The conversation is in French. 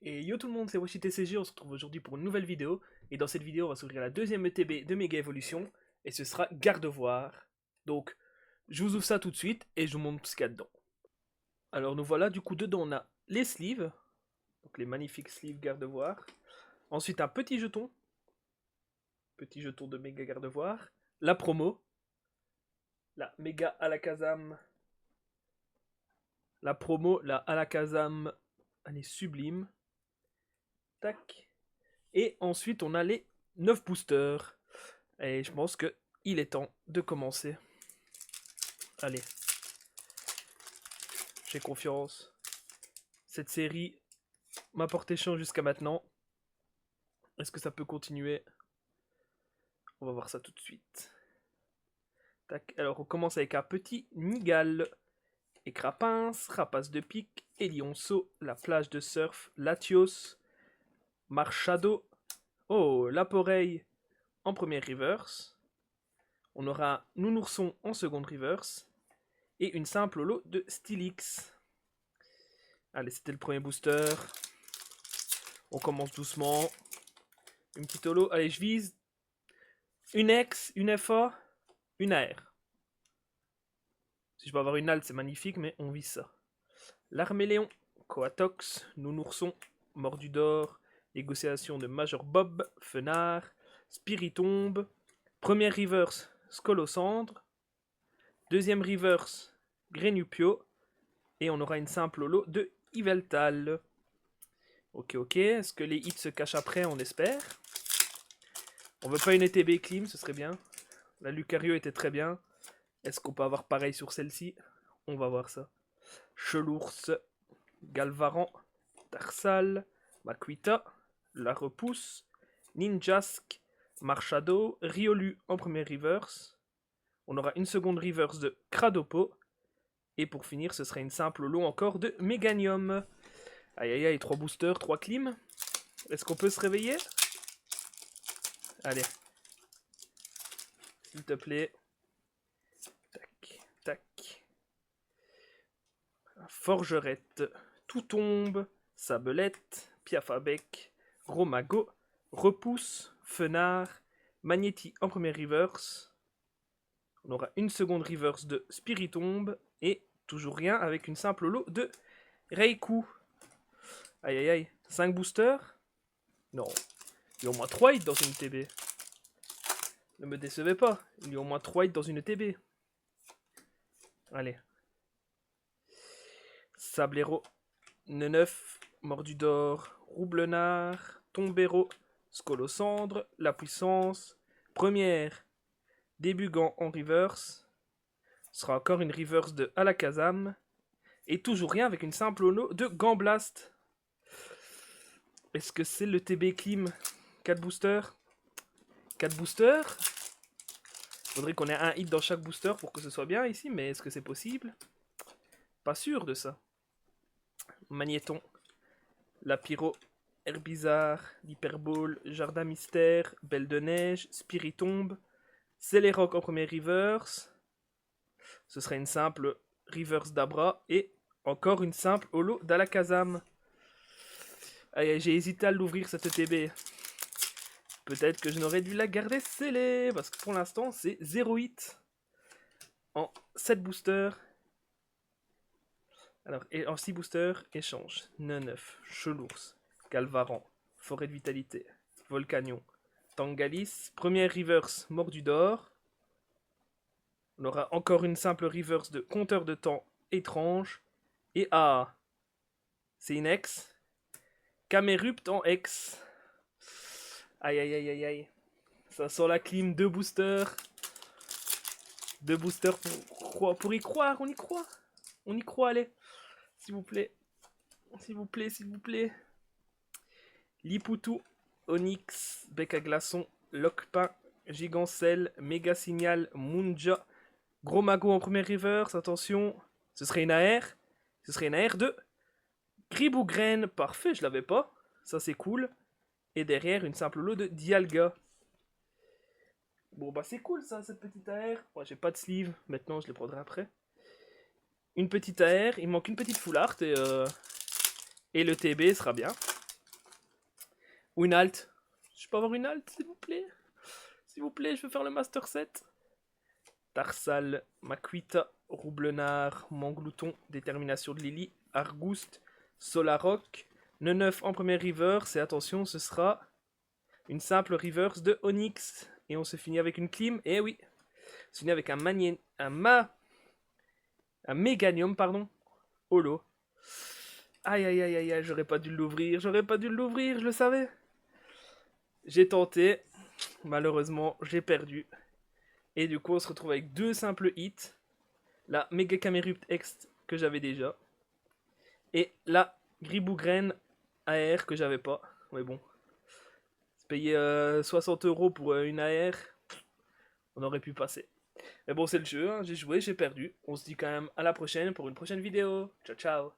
Et yo tout le monde, c'est WashiTCG, on se retrouve aujourd'hui pour une nouvelle vidéo. Et dans cette vidéo, on va s'ouvrir la deuxième ETB de Mega Evolution. Et ce sera Gardevoir. Donc, je vous ouvre ça tout de suite et je vous montre ce qu'il y a dedans. Alors nous voilà, du coup dedans on a les sleeves. Donc les magnifiques sleeves Gardevoir. Ensuite un petit jeton. Petit jeton de Mega Gardevoir. La promo. La Mega Alakazam. La promo, la Alakazam. Elle est sublime. Tac. Et ensuite, on a les 9 boosters. Et je pense que il est temps de commencer. Allez. J'ai confiance. Cette série m'a porté chance jusqu'à maintenant. Est-ce que ça peut continuer? On va voir ça tout de suite. Tac. Alors, on commence avec un petit Nigal. Écrapince, Rapace de pique, Elionceau, la plage de surf, Latios, Marchado. Oh, Laporeille en première reverse. On aura Nounourson en seconde reverse. Et une simple holo de Stylix. Allez, c'était le premier booster. On commence doucement. Une petite holo. Allez, je vise. Une X, une FA, une AR. Si je peux avoir une ALT, c'est magnifique, mais on vise ça. L'Arméléon, Coatox, Nounourson, Mordudor, négociation de Major Bob, Fenard, Spiritombe. Première reverse, Scolocendre. Deuxième reverse, Grenupio. Et on aura une simple holo de Yveltal. Ok. Est-ce que les hits se cachent après? On espère. On veut pas une ETB Clim, ce serait bien. La Lucario était très bien. Est-ce qu'on peut avoir pareil sur celle-ci? On va voir ça. Chelours, Galvaran, Tarsal, Makuita, La Repousse, Ninjask, Marchado, Riolu en première reverse. On aura une seconde reverse de Cradopo. Et pour finir, ce sera une simple lot encore de Meganium. Aïe, 3 boosters, 3 clims. Est-ce qu'on peut se réveiller? Allez. S'il te plaît. Tac. Forgerette. Tout tombe. Sabelette. Piafabec. Romago. Repousse. Fenard. Magnéti en première reverse. On aura une seconde reverse de Spiritombe. Et toujours rien avec une simple lot de Reiku. Aïe. 5 boosters? Non. Il y a au moins 3 hits dans une TB. Ne me décevez pas. Il y a au moins 3 hits dans une TB. Allez. Sablero, Neneuf, Mordudor, Roublenard, Tombero, Scolocendre, La Puissance. Première, Débugant en reverse. Ce sera encore une reverse de Alakazam. Et toujours rien avec une simple holo de Gamblast. Est-ce que c'est le TB Clim? 4 boosters? 4 boosters? Faudrait qu'on ait un hit dans chaque booster pour que ce soit bien ici, mais est-ce que c'est possible? Pas sûr de ça. Magnéton, Lapiro, Herbizarre, l'Hyperbole, Jardin Mystère, Belle de Neige, Spiritombe, Celeroc en premier reverse. Ce serait une simple reverse d'Abra et encore une simple holo d'Alakazam. J'ai hésité à l'ouvrir cette ETB. Peut-être que je n'aurais dû la garder scellée, parce que pour l'instant c'est 0 hit en 7 boosters. Alors, et en 6 boosters, échange. Neneuf, Chelours, Galvaran, Forêt de Vitalité, Volcanion, Tangalis, première reverse, Mordudor. On aura encore une simple reverse de Compteur de temps étrange. Et c'est une X. Camerupt en X. Aïe. Ça sent la clim, 2 boosters. 2 boosters pour y croire, on y croit. On y croit, allez. S'il vous plaît. Lipoutou, Onyx, Bec à glaçon, Locpin, Gigancel, Méga Signal, Munja, Gros Mago en première reverse, attention. Ce serait une AR. Ce serait une AR de Gribougraine. Parfait, je l'avais pas. Ça c'est cool. Et derrière, une simple lot de Dialga. Bon bah c'est cool ça, cette petite AR. Moi j'ai pas de sleeve, maintenant je les prendrai après. Une petite AR, il manque une petite full art et le TB sera bien. Ou une alt. Je peux avoir une alt, s'il vous plaît? S'il vous plaît, je veux faire le Master 7. Tarsal, Makuita, Roublenard, Manglouton, Détermination de Lily, Argouste, Solaroc, Neuf en première reverse, et attention, ce sera une simple reverse de Onyx. Et on se finit avec une clim, et oui, on se finit avec un Méganium, pardon, holo. Aïe aïe aïe aïe, j'aurais pas dû l'ouvrir, je le savais. J'ai tenté, malheureusement, j'ai perdu. Et du coup, on se retrouve avec deux simples hits. La Mega Camerupt X que j'avais déjà. Et la Gribougren AR que j'avais pas. Mais bon. Payer 60 € pour une AR, on aurait pu passer. Mais bon, c'est le jeu, hein. J'ai joué, j'ai perdu. On se dit quand même à la prochaine pour une prochaine vidéo. Ciao, ciao.